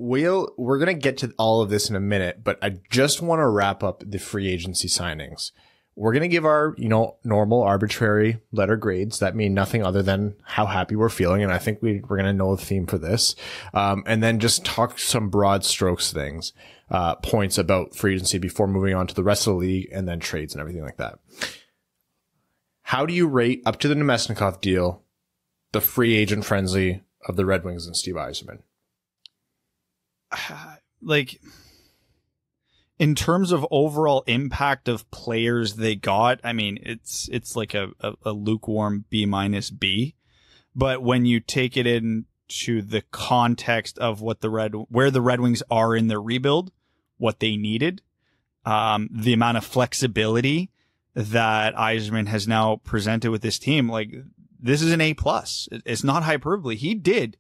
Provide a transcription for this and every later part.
we're going to get to all of this in a minute, but I just want to wrap up the free agency signings. We're going to give our, normal arbitrary letter grades that mean nothing other than how happy we're feeling. And I think we're going to know the theme for this. And then just talk some broad strokes things, points about free agency before moving on to the rest of the league and then trades and everything like that. How do you rate up to the Nemesnikov deal, the free agent frenzy of the Red Wings and Steve Yzerman? In terms of overall impact of players they got, I mean, it's like a lukewarm B-B. But when you take it into the context of where the Red Wings are in their rebuild, what they needed, the amount of flexibility that Yzerman has now presented with this team, this is an A+. It's not hyperbole. He did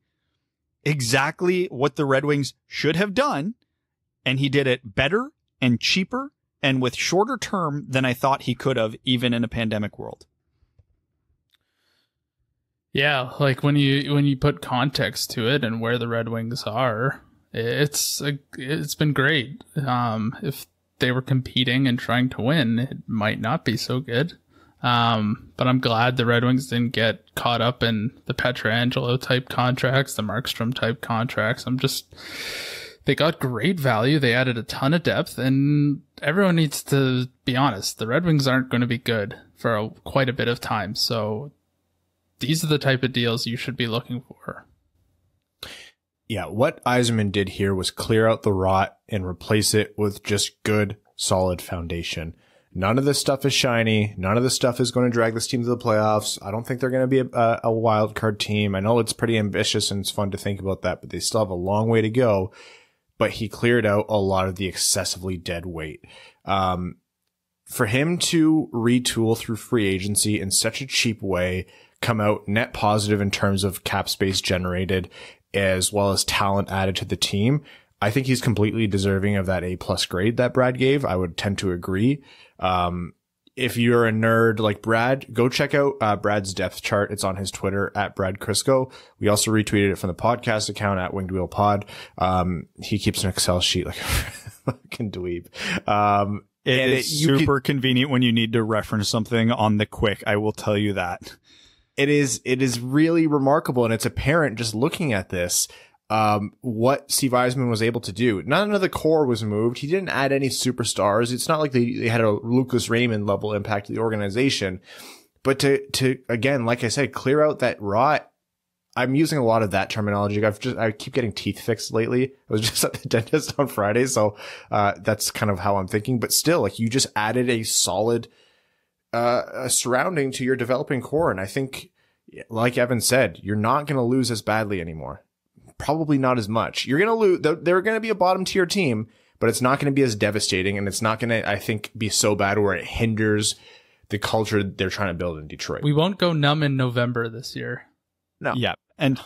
exactly what the Red Wings should have done, and he did it better and cheaper and with shorter term than I thought he could have, even in a pandemic world. Yeah, when you put context to it and where the Red Wings are, it's been great. If they were competing and trying to win, it might not be so good. But I'm glad the Red Wings didn't get caught up in the Pietrangelo type contracts, the Markstrom type contracts. They got great value. They added a ton of depth, and everyone needs to be honest. The Red Wings aren't going to be good for quite a bit of time. So these are the type of deals you should be looking for. Yeah, what Yzerman did here was clear out the rot and replace it with just good, solid foundation. None of this stuff is shiny. None of this stuff is going to drag this team to the playoffs. I don't think they're going to be a wild card team. I know it's pretty ambitious and it's fun to think about that, but they still have a long way to go. But he cleared out a lot of the excessively dead weight. For him to retool through free agency in such a cheap way, come out net positive in terms of cap space generated, as well as talent added to the team, I think he's completely deserving of that A+ grade that Brad gave. I would tend to agree. If you're a nerd like Brad, go check out Brad's depth chart. It's on his Twitter at Brad Crisco. We also retweeted it from the podcast account at Winged Wheel Pod. He keeps an Excel sheet like a fucking dweeb. It is super convenient when you need to reference something on the quick. I will tell you that. It is really remarkable, and it's apparent just looking at this, what Steve Yzerman was able to do. None of the core was moved. He didn't add any superstars. It's not like they had a Lucas Raymond level impact to the organization. But to again, like I said, clear out that rot. I'm using a lot of that terminology. I keep getting teeth fixed lately. I was just at the dentist on Friday, so that's kind of how I'm thinking. But still, you just added a solid surrounding to your developing core, and I think, like Evan said, you're not going to lose as badly anymore. Probably not as much. You're going to lose. They're going to be a bottom tier team, but it's not going to be as devastating, and it's not going to, I think, be so bad where it hinders the culture they're trying to build in Detroit. We won't go numb in November this year. No. Yeah, and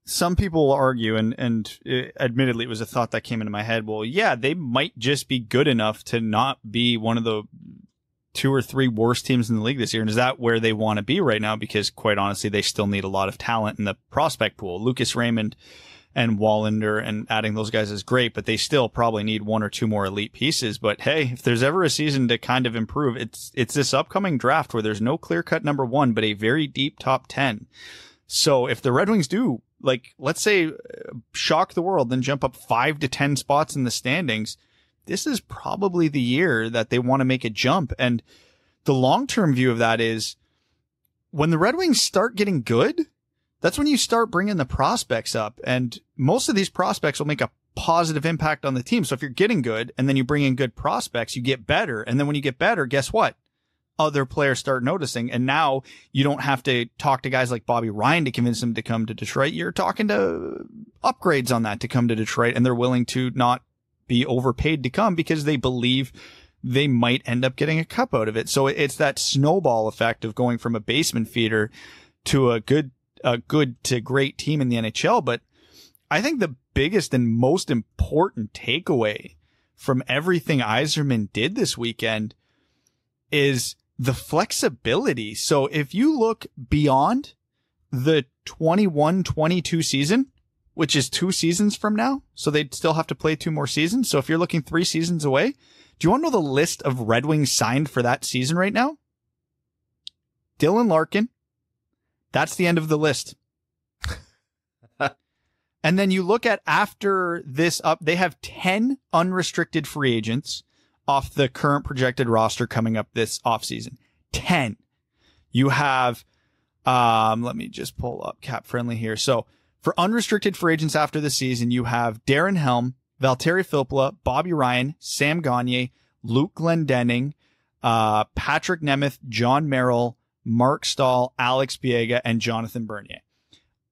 some people will argue, and admittedly, it was a thought that came into my head. Well, yeah, they might just be good enough to not be one of the 2 or 3 worst teams in the league this year. And is that where they want to be right now? Because quite honestly, they still need a lot of talent in the prospect pool. Lucas Raymond and Wallander, and adding those guys is great, but they still probably need 1 or 2 more elite pieces. But hey, if there's ever a season to kind of improve, it's this upcoming draft where there's no clear-cut number 1, but a very deep top 10. So if the Red Wings do, let's say, shock the world, then jump up 5 to 10 spots in the standings, this is probably the year that they want to make a jump. And the long-term view of that is when the Red Wings start getting good, that's when you start bringing the prospects up. And most of these prospects will make a positive impact on the team. So if you're getting good and then you bring in good prospects, you get better. And then when you get better, guess what? Other players start noticing. And now you don't have to talk to guys like Bobby Ryan to convince them to come to Detroit. You're talking to upgrades on that to come to Detroit, and they're willing to not be overpaid to come because they believe they might end up getting a cup out of it. So it's that snowball effect of going from a basement feeder to a good to great team in the NHL. But I think the biggest and most important takeaway from everything Yzerman did this weekend is the flexibility. So if you look beyond the 21-22 season, which is 2 seasons from now. So they'd still have to play 2 more seasons. So if you're looking 3 seasons away, do you want to know the list of Red Wings signed for that season right now? Dylan Larkin. That's the end of the list. And then you look at after this up, they have 10 unrestricted free agents off the current projected roster coming up this offseason. 10. You have, let me just pull up Cap Friendly here. So for unrestricted free agents after the season, you have Darren Helm, Valtteri Filppula, Bobby Ryan, Sam Gagner, Luke Glendening, Patrick Nemeth, John Merrill, Mark Stahl, Alex Biega, and Jonathan Bernier.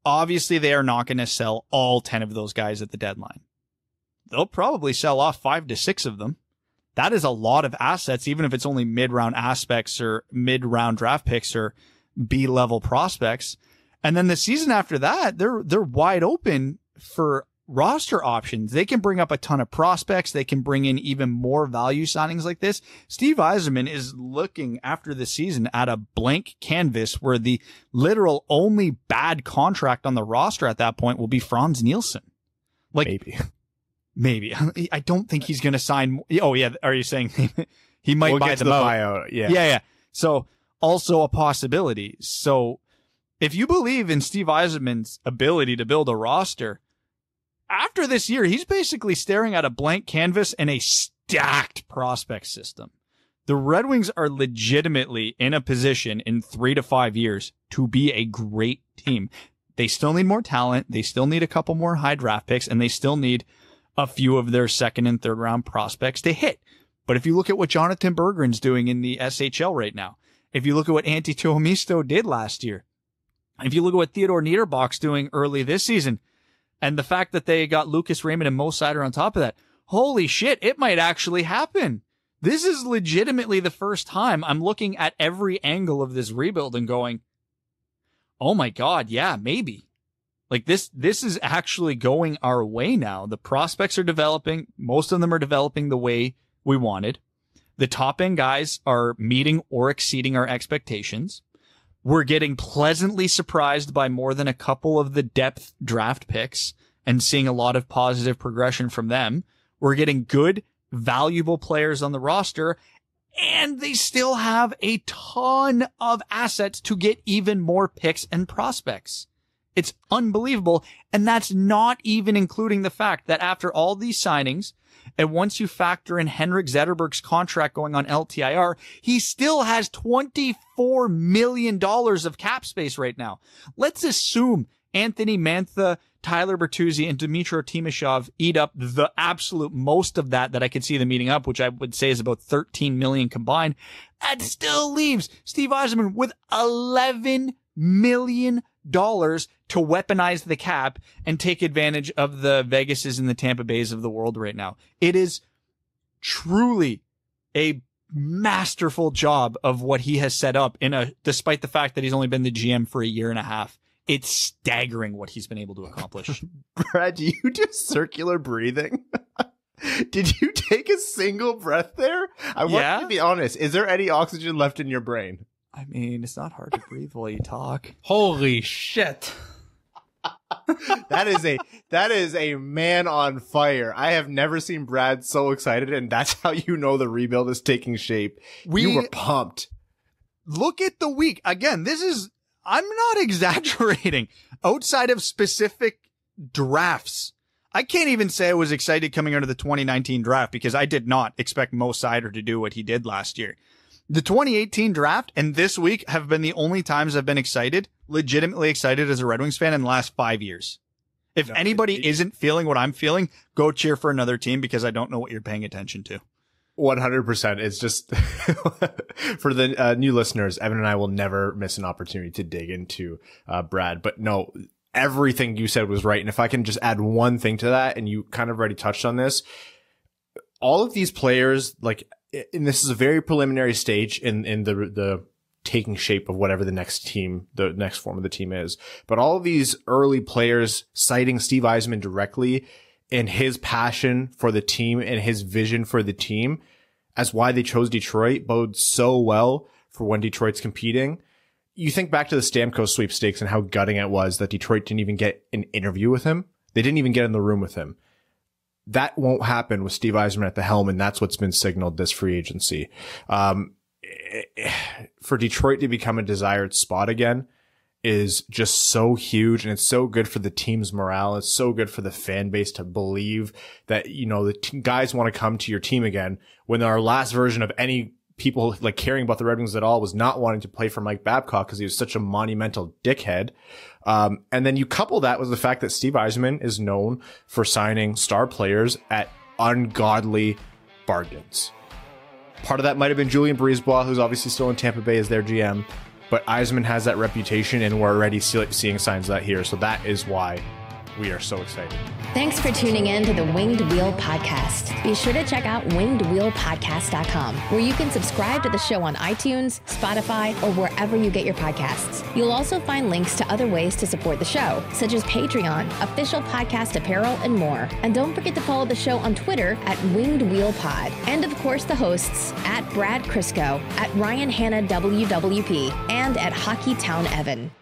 Obviously, they are not going to sell all 10 of those guys at the deadline. They'll probably sell off 5 to 6 of them. That is a lot of assets, even if it's only mid-round aspects or mid-round draft picks or B-level prospects. And then the season after that, they're wide open for roster options. They can bring up a ton of prospects. They can bring in even more value signings like this. Steve Yzerman is looking after the season at a blank canvas where the literal only bad contract on the roster at that point will be Franz Nielsen. Like maybe. I don't think he's going to sign. Oh yeah. Are you saying he might buy them out? Buyout. Yeah. So also a possibility. So if you believe in Steve Yzerman's ability to build a roster, after this year, he's basically staring at a blank canvas and a stacked prospect system. The Red Wings are legitimately in a position in 3 to 5 years to be a great team. They still need more talent. They still need a couple more high draft picks, and they still need a few of their 2nd and 3rd round prospects to hit. But if you look at what Jonathan Berggren's doing in the SHL right now, if you look at what Antti Tuomisto did last year, if you look at what Theodor Niederbach's doing early this season, and the fact that they got Lucas Raymond and Mo Seider on top of that, holy shit, it might actually happen. This is legitimately the first time I'm looking at every angle of this rebuild and going, oh my God, yeah, maybe. Like this is actually going our way now. The prospects are developing. Most of them are developing the way we wanted. The top end guys are meeting or exceeding our expectations. We're getting pleasantly surprised by more than a couple of the depth draft picks and seeing a lot of positive progression from them. We're getting good, valuable players on the roster, and they still have a ton of assets to get even more picks and prospects. It's unbelievable. And that's not even including the fact that after all these signings, and once you factor in Henrik Zetterberg's contract going on LTIR, he still has $24 million of cap space right now. Let's assume Anthony Mantha, Tyler Bertuzzi, and Dmytro Timashov eat up the absolute most of that I could see them eating up, which I would say is about $13 million combined. That still leaves Steve Yzerman with $11 million to weaponize the cap and take advantage of the Vegases and the Tampa Bays of the world right now. It is truly a masterful job of what he has set up despite the fact that he's only been the GM for a year and a half. It's staggering what he's been able to accomplish. Brad, do you do circular breathing? Did you take a single breath there? I want you to be honest. Is there any oxygen left in your brain? I mean, it's not hard to breathe while you talk. Holy shit. That is a man on fire. I have never seen Brad so excited, and that's how you know the rebuild is taking shape. You were pumped. Look at the week. Again, I'm not exaggerating. Outside of specific drafts, I can't even say I was excited coming out of the 2019 draft because I did not expect Mo Seider to do what he did last year. The 2018 draft and this week have been the only times I've been legitimately excited as a Red Wings fan in the last 5 years. If anybody isn't feeling what I'm feeling, go cheer for another team because I don't know what you're paying attention to. 100%. It's just for the new listeners, Evan and I will never miss an opportunity to dig into Brad. But no, everything you said was right. And if I can just add one thing to that, and you kind of already touched on this, all of these players, and this is a very preliminary stage in the taking shape of whatever the next form of the team is. But all of these early players citing Steve Yzerman directly and his passion for the team and his vision for the team as why they chose Detroit bodes so well for when Detroit's competing. You think back to the Stamkos sweepstakes and how gutting it was that Detroit didn't even get an interview with him. They didn't even get in the room with him. That won't happen with Steve Yzerman at the helm, and that's what's been signaled this free agency. For Detroit to become a desired spot again is just so huge, and it's so good for the team's morale. It's so good for the fan base to believe that, the guys want to come to your team again, when our last version of any people like caring about the Red Wings at all was not wanting to play for Mike Babcock because he was such a monumental dickhead. And then you couple that with the fact that Steve Yzerman is known for signing star players at ungodly bargains. Part of that might have been Julien Brisebois, who's obviously still in Tampa Bay as their GM, but Yzerman has that reputation, and we're already seeing signs of that here. So that is why we are so excited. Thanks for tuning in to the Winged Wheel Podcast. Be sure to check out wingedwheelpodcast.com, where you can subscribe to the show on iTunes, Spotify, or wherever you get your podcasts. You'll also find links to other ways to support the show, such as Patreon, official podcast apparel, and more. And don't forget to follow the show on Twitter at Winged Wheel Pod. And of course, the hosts at Brad Crisco, at Ryan Hanna WWP, and at Hockeytown Evan.